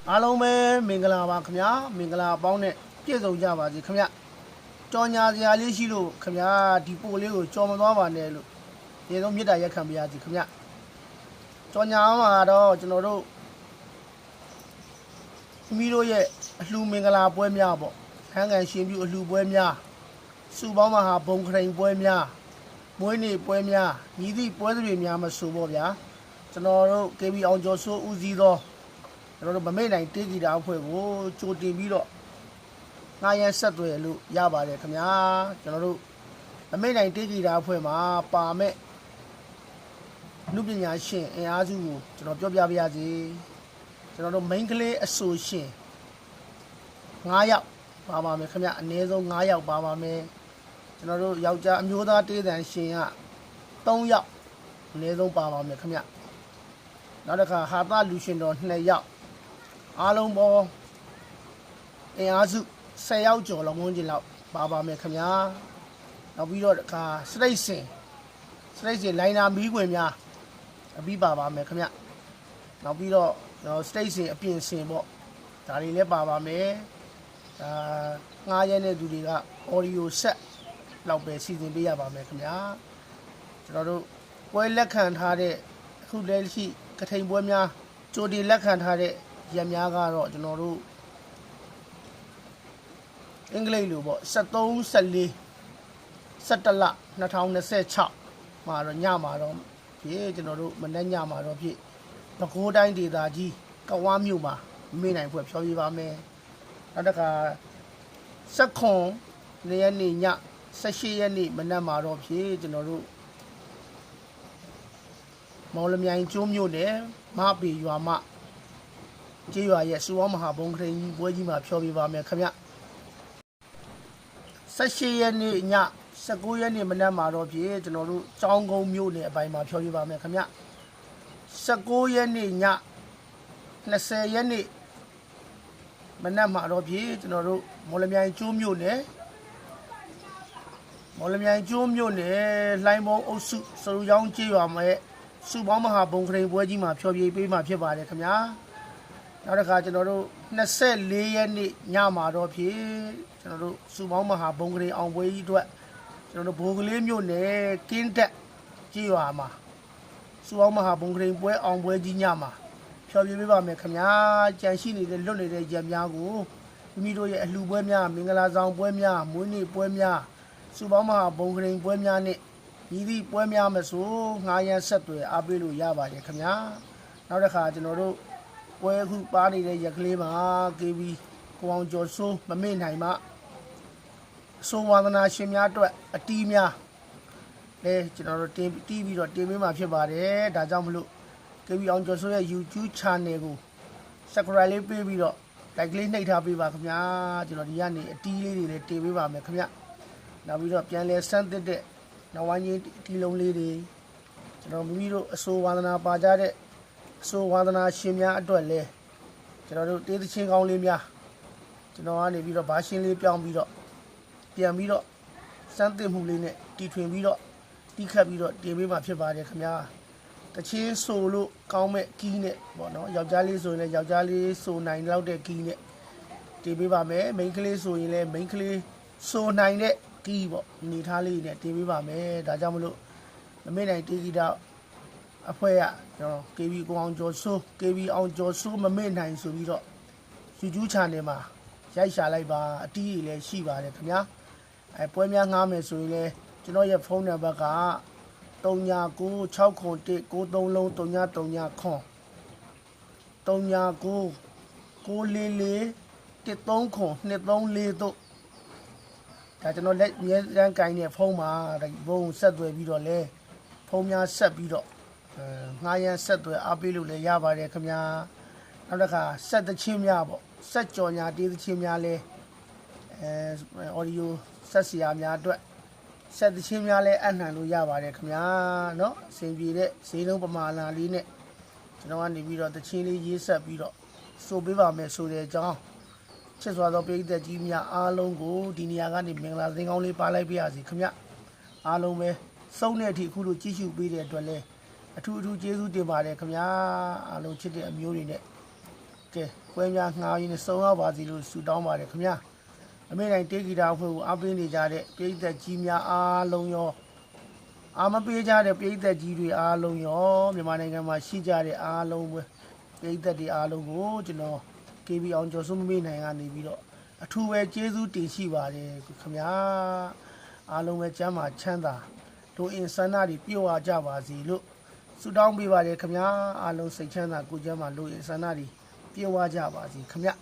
အားလုံးပဲမင်္ဂလာပါခင်ဗျာမင်္ဂလာပေါင်းနဲ့ပြည့်စုံကြပါစေခင်ဗျကြော်ညာစရာလေးရှိလို့ခင်ဗျာဒီပို့လေးကိုကြော်မသွားပါနဲ့လို့ဒီဆုံးမေတ္တာရက်ခံပါရစေခင်ဗျကြော်ညာမှာတော့ကျွန်တော်တို့မိတို့ရဲ့အလှမင်္ဂလာပွဲများပေါ့ဟန်းကန်ရှင်ပြုအလှပွဲများစုပေါင်းမဟာဘုံခရိန်ပွဲများမွေးနေ့ပွဲများညီသည့်ပွဲတွေများမဆိုပေါ့ဗျာကျွန်တော်တို့ KB အောင်ကျော်စိုးဦးစီးသောကျွန်တော်တို့မမေ့နိုင်တေးဂီတာအဖွဲ့ကိုကြိုတင်ပြီးတော့ငါရန်ဆက်သွယ်လို့ရပါတယ်ခင်ဗျာကျွန်တော်တို့မမေ့နိုင်တေးဂီတာအဖွဲ့မှာပါမဲ့လူပညာရှင်အင်အားစုကိုကျွန်တော်ပြောပြပါရစေကျွန်တော်တို့ main ကလေးအဆိုရှင်9ယောက်ပါပါမယ်ခင်ဗျအနည်းဆုံး9ယောက်ပါပါမယ်ကျွန်တော်တို့ယောက်ျားအမျိုးသားတေးသံရှင်က3ယောက်အနည်းဆုံးပါပါမယ်ခင်ဗျနောက်တစ်ခါဟာသလူရှင်တော်2ယောက်အားလုံးပေါင်းအင်အားစု10ယောက်ကျော်လောက်ဝန်းကျင်လောက်ပါပါမယ်ခင်ဗျာနောက်ပြီးတော့အခါစတိတ်စင်လိုင်းနာမီးခွင်များအပြီးပါပါမယ်ခင်ဗျနောက်ပြီးတော့စတိတ်စင်အပြင်စင်ပေါ့ဒါတွေလည်းပါပါမယ်ငားရဲတဲ့သူတွေက audio set လောက်ပဲစီစဉ်ပေးရပါမယ်ခင်ဗျာကျွန်တော်တို့ပွဲလက်ခံထားတဲ့အခုလက်ရှိကထိန်ပွဲများကြိုတင်လက်ခံထားတဲ့ရက်များကတော့ကျွန်တော်တို့အင်္ဂလိပ်လိုပေါ့73 14 17လ2026မှာတော့ညမှာတော့ဖြစ်ကျွန်တော်တို့မနေ့ညမှာတော့ဖြစ်ပဲခူးတိုင်းဒေသကြီးကဝါမြို့မှာမေးနိုင်ဖွဲ့ဖြောပြပါမယ်နောက်တစ်ခါ19ရက်နေ့ည18ရက်နေ့မနက်မှာတော့ဖြစ်ကျွန်တော်တို့မော်လမြိုင်ကျွန်းမြို့နယ်မပေရွာမှာကျေးရွာရဲ့စူဝေါမဟာဘုံခရင်ကြီးပွဲကြီးမှာဖြောပြပါမယ်ခင်ဗျ18ရက်နေ့ည19ရက်နေ့မနက်မှာတော့ဖြစ်ကျွန်တော်တို့ចောင်းကုန်းမြို့နယ်အပိုင်းမှာဖြောပြပါမယ်ခင်ဗျ19ရက်နေ့ည20ရက်နေ့မနက်မှာတော့ဖြစ်ကျွန်တော်တို့မော်လမြိုင်ကျွန်းမြို့နယ်လှိုင်းဘုံအုပ်စုစရူချောင်းကျေးရွာမှာစုပေါင်းမဟာဘုံခရင်ပွဲကြီးမှာဖြောပြပေးမှာဖြစ်ပါတယ်ခင်ဗျာနောက်တစ်ခါကျွန်တော်တို့24ရက်နေ့ညမှာတော့ဖြစ်ကျွန်တော်တို့စုပေါင်းမဟာဘုံခရင်အောင်ပွဲကြီးအတွက်ကျွန်တော်တို့ဘိုးကလေးမြို့နယ်ကင်းတက်ကျေးရွာမှာစုပေါင်းမဟာဘုံခရင်ပွဲအောင်ပွဲကြီးညမှာဖြောပြပေးပါမယ်ခင်ဗျာကြံရှိနေတဲ့လွတ်နေတဲ့ရက်များကိုမိမိတို့ရဲ့အလှပွဲများမင်္ဂလာဆောင်ပွဲများမွေးနေ့ပွဲများစုပေါင်းမဟာဘုံခရင်ပွဲများနဲ့ညီသည့်ပွဲများမဆိုငါးရန်ဆက်သွယ်အားပေးလို့ရပါတယ်ခင်ဗျာနောက်တစ်ခါကျွန်တော်တို့ပွဲခုပါနေတဲ့ရက်ကလေးမှာ KB ကိုအောင်ကျော်စိုးမမေ့နိုင်မှအစိုးဝါဒနာရှင်များအတွက်အတီးများလဲကျွန်တော်တို့တင်ပြီးတော့တင်ပေးမှာဖြစ်ပါတယ်ဒါကြောင့်မလို့ KB အောင်ကျော်စိုးရဲ့ YouTube channel ကို subscribe လေးပေးပြီးတော့ like လေးနှိပ်ထားပေးပါခင်ဗျာကျွန်တော်ဒီကနေအတီးလေးတွေလည်းတင်ပေးပါမယ်ခင်ဗျနောက်ပြီးတော့ပြန်လဲစမ်းသစ်တဲ့နောက်ဝိုင်းကြီးတီလုံးလေးတွေကျွန်တော်မိမိတို့အစိုးဝါဒနာပါကြတဲ့အစိုးဝါဒနာရှင်များအတွက်လဲကျွန်တော်တို့တေးသချင်းကောင်းလေးများကျွန်တော်ကနေပြီးတော့ဘာရှင်းလေးပြောင်းပြီးတော့ပြန်ပြီးတော့စမ်းသစ်မှုလေးနဲ့တီထွင်ပြီးတော့တီးခတ်ပြီးတော့တင်ပေးမှာဖြစ်ပါတယ်ခင်ဗျာတချင်းဆိုလို့ကောင်းမဲ့ကီးနဲ့ပေါ့နော်ယောက်ျားလေးဆိုရင်လည်းယောက်ျားလေးဆိုနိုင်လောက်တဲ့ကီးနဲ့တင်ပေးပါမယ်မိန်းကလေးဆိုရင်လည်းမိန်းကလေးဆိုနိုင်တဲ့ကီးပေါ့အနေထားလေးနဲ့တင်ပေးပါမယ်ဒါကြောင့်မလို့မမေ့နိုင်တေးဂီတာအဖွဲ့ကကျွန်တော် KB ကိုအောင်ကျော်စိုး KB အောင်ကျော်စိုးမမေ့နိုင်ဆိုပြီးတော့ YouTube channel မှာရိုက်ရှာလိုက်ပါအတီးတွေလည်းရှိပါတယ်ခင်ဗျာပွဲများငားမယ်ဆိုရင်လည်းကျွန်တော်ရဲ့ဖုန်းနံပါတ်က399691933939 399444139234ဒါကျွန်တော်လက်မြဲတမ်းကင်တဲ့ဖုန်းမှာဒီဖုန်းဆက်သွယ်ပြီးတော့လဲဖုန်းများဆက်ပြီးတော့ငားရန်ဆက်သွယ်အားပေးလို့လည်းရပါတယ်ခင်ဗျာနောက်တစ်ခါဆက်သချင်းများပေါ့ဆက်ကြော်ညာတေးသချင်းများလဲaudio ဆက်စရာများအတွက်ဆက်သချင်းများလဲအနှံလို့ရပါတယ်ခင်ဗျာเนาะအစဉ်ပြေတဲ့ဈေးလုံးပမာဏလေးနဲ့ကျွန်တော်ကနေပြီးတော့သချင်းလေးရေးဆက်ပြီးတော့ဆိုပေးပါမယ်ဆိုတဲ့အကြောင်းချစ်စွာသောပရိသတ်ကြီးများအားလုံးကိုဒီနေရာကနေမင်္ဂလာသင်းကောင်းလေးပါလိုက်ပါရစေခင်ဗျအားလုံးပဲစုံတဲ့အထိအခုလိုကြည့်ရှုပေးတဲ့အတွက်လဲအထူးကျေးဇူးတင်ပါတယ်ခင်ဗျာအားလုံးချစ်တဲ့အမျိုးတွေနဲ့ ကဲပွဲများငှားရင်းနဲ့စုံရပါစီလို့ဆုတောင်းပါတယ်ခင်ဗျာအမေတိုင်းတေးဂီတာအဖွဲ့ကိုအားပေးနေကြတဲ့ပြည်သက်ကြီးများအားလုံးရောအားမပေးကြတဲ့ပြည်သက်ကြီးတွေအားလုံးရောမြန်မာနိုင်ငံမှာရှိကြတဲ့အားလုံးပဲပြည်သက်တွေအားလုံးကိုကျွန်တော် KB အောင်ကျော်စုမမေ့နိုင်ကနေပြီးတော့အထူးပဲကျေးဇူးတင်ရှိပါတယ်ခင်ဗျာအားလုံးပဲကျမ်းမာချမ်းသာတို့အင်ဆန္ဒတွေပြည့်ဝကြပါစေလို့ဆုတောင်းပေးပါတယ်ခင်ဗျာအားလုံးစိတ်ချမ်းသာကိုယ်ကျမ်းမာလို့အင်ဆန္ဒတွေပြည့်ဝကြပါစေခင်ဗျာ